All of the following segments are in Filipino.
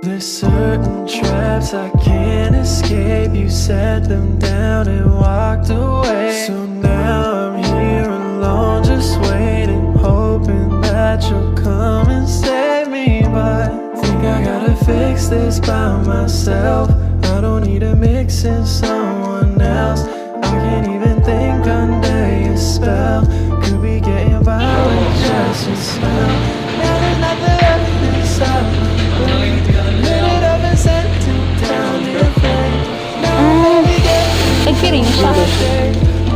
There's certain traps I can't escape. You set them down and walked away. So now I'm here alone, just waiting, hoping that you'll come and save me. But think I gotta fix this by myself. I don't need to mix in someone else. I can't even think under your spell. Could be getting by with just your smell. Now there's nothing left inside my brain. Lit it up and sent it down your flame. Now I'm baby getting Nagpiring siya.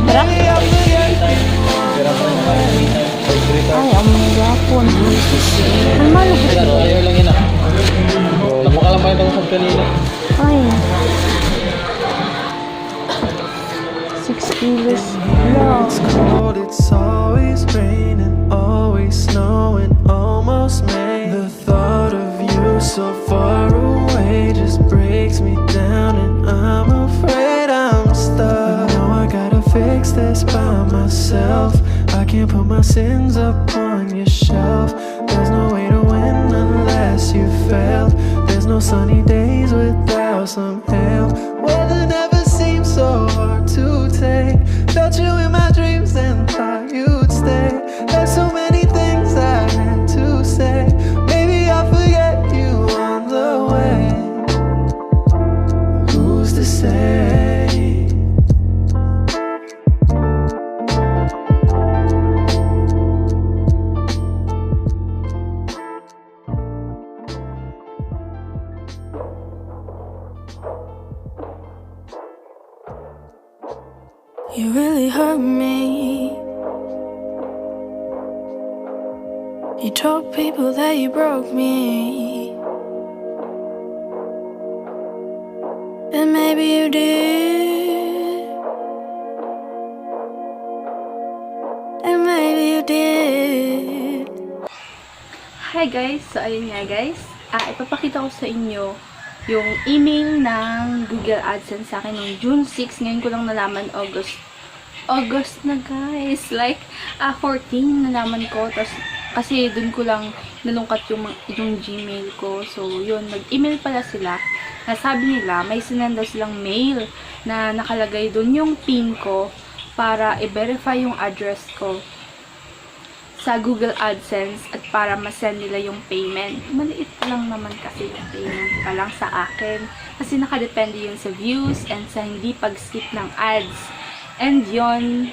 Tara. maybe I'll forget you on the way. Ay, ang mga gapon. Ang malabot Pero ayaw lang yun ah. Namukha lang pa yung tungkol kanina. Ay. 6 kilos. No. It's cold, it's always raining, always snowing, almost May. The thought of you so far away just breaks me down, and I'm afraid I'm stuck. Now I gotta fix this by myself. I can't put my sins up on your shelf. There's no way to win unless you failed. There's no sunny days without some hail. Weather never seems so hard to take. Felt you in my dreams and thought you'd stay. There's so many things I had to say. Maybe I'll forget you on the way. Who's to say? You really hurt me. You told people that you broke me, and maybe you did, and maybe you did. Hi guys! So ayun nga guys. Ipapakita ko sa inyo yung email ng Google Adsense sa akin noong June 6. Ngayon ko lang nalaman August na guys. Like 14 nalaman ko. Tapos kasi dun ko lang nalungkat yung Gmail ko. So yun, nag-email pala sila. Nasabi nila may sinend daw silang mail na nakalagay dun yung PIN ko para i-verify yung address ko sa Google Adsense at para ma-send nila yung payment. Maliit lang naman kasi yung payment pa lang sa akin. Kasi nakadepende yun sa views and sa hindi pag-skip ng ads. And yun,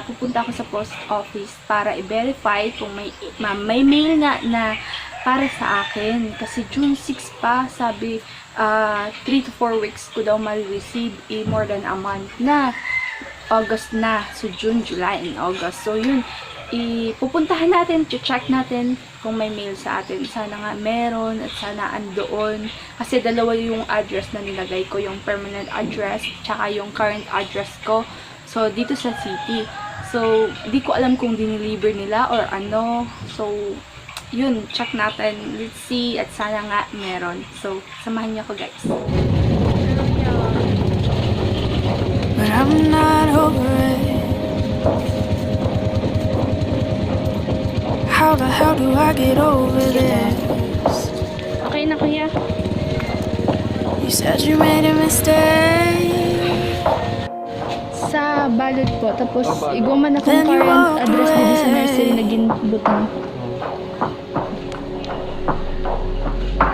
pupunta ako sa post office para i-verify kung may mail nga na para sa akin. Kasi June 6 pa, sabi 3 to 4 weeks ko daw ma-receive more than a month na. August na. So June, July, and August. So yun, pupuntahan natin, check natin kung may mail sa atin. Sana nga meron at sana andoon. Kasi dalawa yung address na nilagay ko, yung permanent address tsaka yung current address ko. So dito sa city. So di ko alam kung dineliver nila or ano. So yun, check natin. Let's see at sana nga meron. So samahan niyo ako guys. But I'm not over it. How the hell do I get over this? Okay na kuya. You said you made a mistake. Sa balot po. Tapos iguman akong current address dito sa nursery na ginbutan.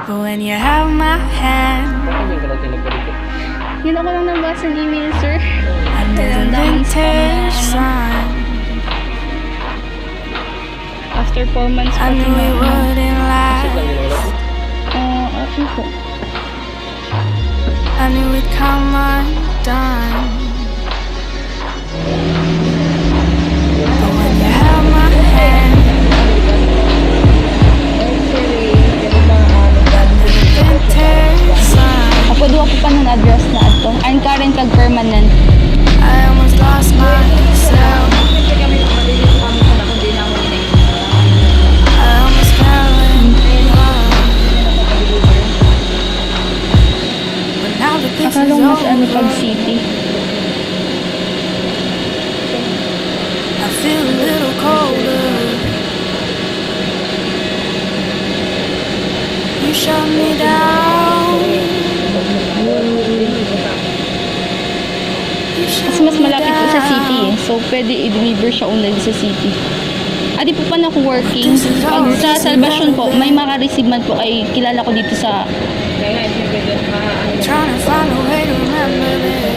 But when you have my hand, Yun ako lang nabasa ng email, sir. under the vintage sun, After 4 months I knew it wouldn't last. Okay po. I knew it'd come undone. But when you have my hand, under the vintage sun, Pwede ako pa ng address na ito. Ang current kag permanent. I almost lost myself. I almost fell in love. But now the picture's Akala ko mas ano pag over. city. I feel a little colder. You shut me down. mas malapit po sa city eh. So, pwede i-deliver siya online sa city. Adi po pa ako working. Pag sa Salvation po, may makareceive man po ay kilala ko dito sa Trying to find a way to remember this.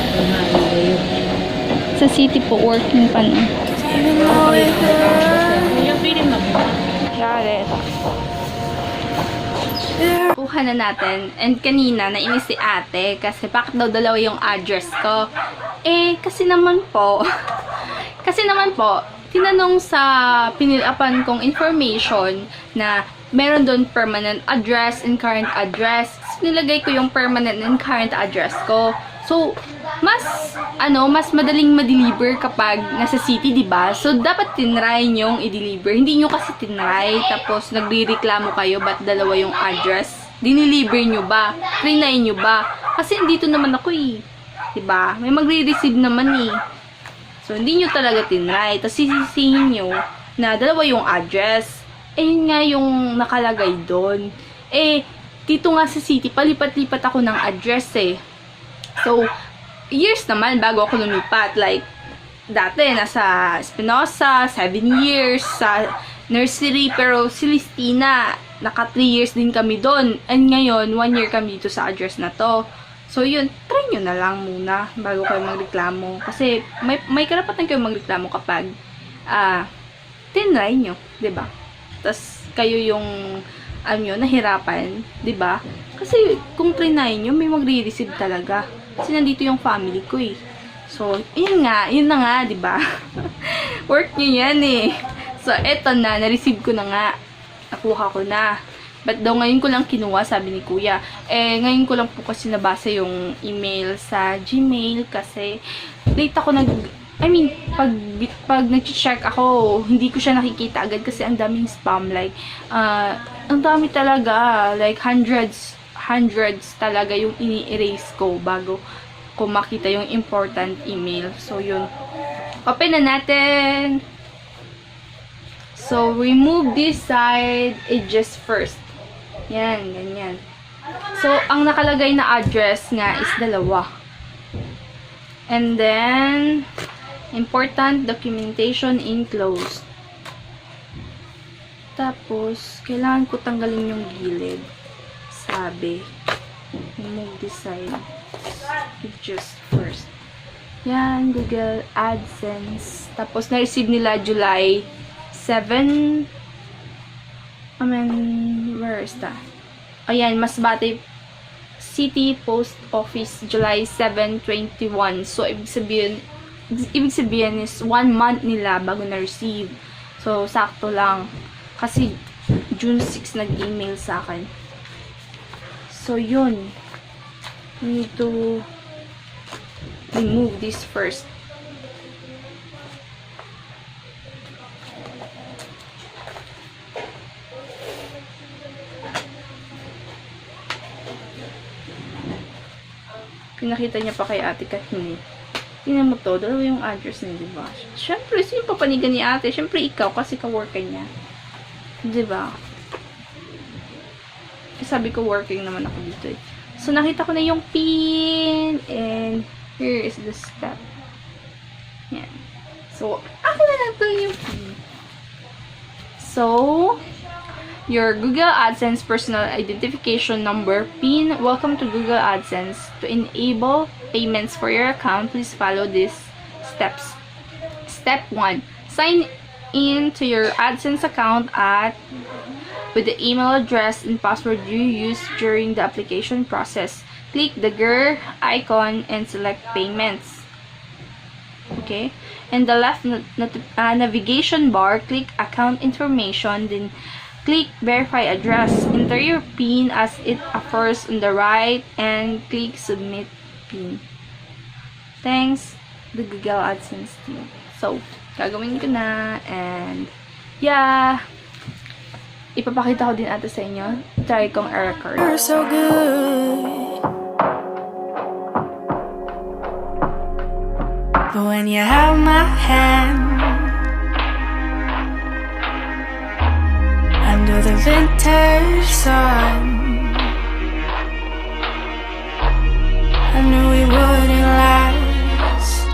sa city po, working pa na. Even though it hurts. Got it. Kuha na natin. And kanina, nainis si ate kasi bakit daw dalawa yung address ko. Eh, kasi naman po, tinanong sa pinilapan kong information na meron doon permanent address and current address. Nilagay ko yung permanent and current address ko. So, mas madaling ma-deliver kapag nasa city, diba? So, dapat tinry nyong i-deliver. Hindi nyo kasi tinry, tapos nagre-reklamo kayo, ba't dalawa yung address? Diniliver nyo ba? Trinay nyo ba? Kasi dito naman ako eh. Diba? May magre-receive naman eh. So, hindi nyo talaga tinry. Tapos, sisisihin nyo na dalawa yung address. Eh, yun nga yung nakalagay doon. Eh, dito nga sa city, palipat-lipat ako ng address eh. So, years naman bago ako lumipat. Like, dati, nasa Espinosa, 7 years, sa nursery, pero Celestina, naka 3 years din kami doon. And ngayon, 1 year kami dito sa address na to. So, yun, try nyo na lang muna bago kayo magreklamo. Kasi, may karapatan kayo magreklamo kapag tinry nyo, diba? Tapos, kayo yung, nahirapan, diba? Kasi, kung trinay nyo, may magre-receive talaga. Kasi nandito yung family ko eh. So, yun na nga, diba? Work nyo yan eh. So, eto na, na-receive ko na nga. Nakuha ko na. But daw ngayon ko lang kinuha, sabi ni kuya. Eh, ngayon ko lang po kasi nabasa yung email sa Gmail kasi late ako pag nag-check ako, hindi ko siya nakikita agad kasi ang daming spam. Like, ang dami talaga. Like, hundreds talaga yung ini-erase ko bago ko makita yung important email. So, yun. Open na natin. So, remove this side edges first. Yan, ganyan. So, ang nakalagay na address nga is dalawa. And then, important documentation enclosed. Tapos, kailangan ko tanggalin yung gilid. Sabi, remove this side edges first. Yan, Google AdSense. Tapos, na-receive nila July 7. Where is that? Ayan, Masbate City Post Office, July 7, 21. So, ibig sabihin is 1 month nila bago na-receive. So, sakto lang. Kasi, June 6 nag-email sa akin. So, yun. We need to remove this first. Pinakita niya pa kay ate Kathleen. Tingnan mo to, dalawa yung address niya, diba? Siyempre, sino papanigan ni ate? Siyempre, ikaw, kasi ka-worker niya. Diba? Sabi ko, working naman ako dito eh. So, nakita ko na yung pin. And, here is the step. Yan. So, ako na lang to yung pin. So, your Google AdSense personal identification number, PIN. Welcome to Google AdSense. To enable payments for your account, please follow these steps. Step 1. Sign in to your AdSense account with the email address and password you used during the application process. Click the gear icon and select payments. Okay? In the left navigation bar, click account information, then click verify address. Enter your PIN as it appears on the right and click submit PIN. Thanks, the Google AdSense team. So, gagawin ko na and yeah, ipapakita ko din ata sa inyo. Try kong i-record. You're so good. But when you have my hand under the vintage sun, I knew we wouldn't last.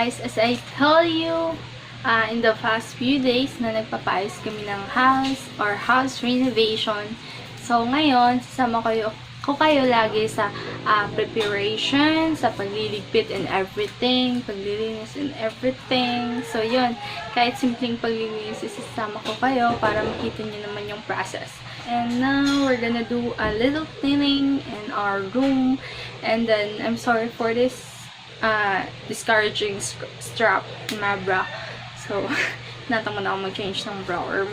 guys, as I tell you, in the past few days na nagpapayos kami ng house or house renovation. So ngayon, sasama ko kayo lagi sa preparation, sa pagliligpit and everything, paglilinis and everything. So yun, kahit simpleng paglilinis, isasama ko kayo para makita nyo naman yung process. And now, we're gonna do a little cleaning in our room. And then, I'm sorry for this discouraging strap in my bra. So, natang na ako mag-change ng bra or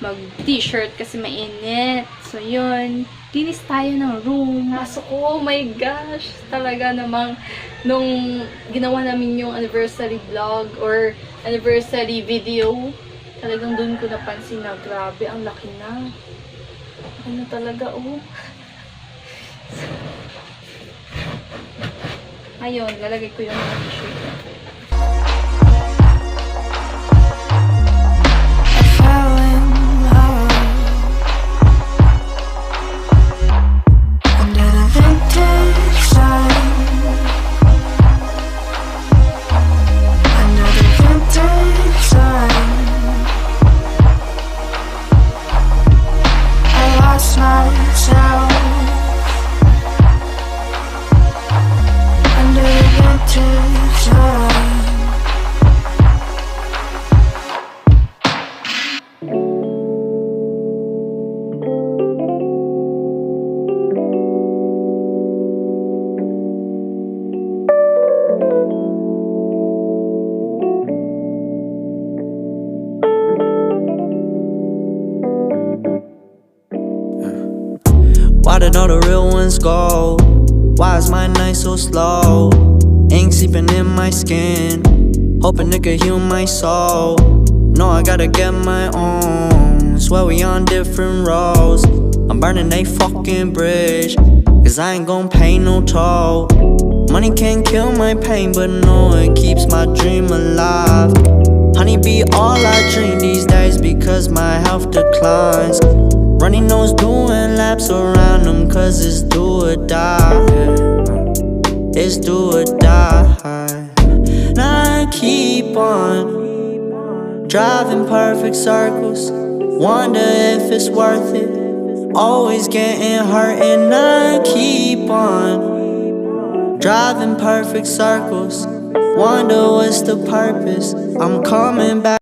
mag-t-shirt kasi mainit. So, yun. Linis tayo ng room. Pasok ko, oh my gosh. Talaga namang nung ginawa namin yung anniversary vlog or anniversary video, talagang dun ko napansin na grabe, ang laki na. Ano talaga, oh. Ayun, lalagay ko yung mga t-shirt. Why did all the real ones go? Why is my night so slow? Ink seeping in my skin, hoping it could heal my soul. No, I gotta get my own. Swear we on different roads. I'm burning a fucking bridge, cause I ain't gon' pay no toll. Money can't kill my pain, but no, it keeps my dream alive. Honey be all I dream these days because my health declines. Running nose doing laps around them cause it's do or die. It's do or die. Now I keep on driving perfect circles, wonder if it's worth it. Always getting hurt and I keep on driving perfect circles, wonder what's the purpose. I'm coming back.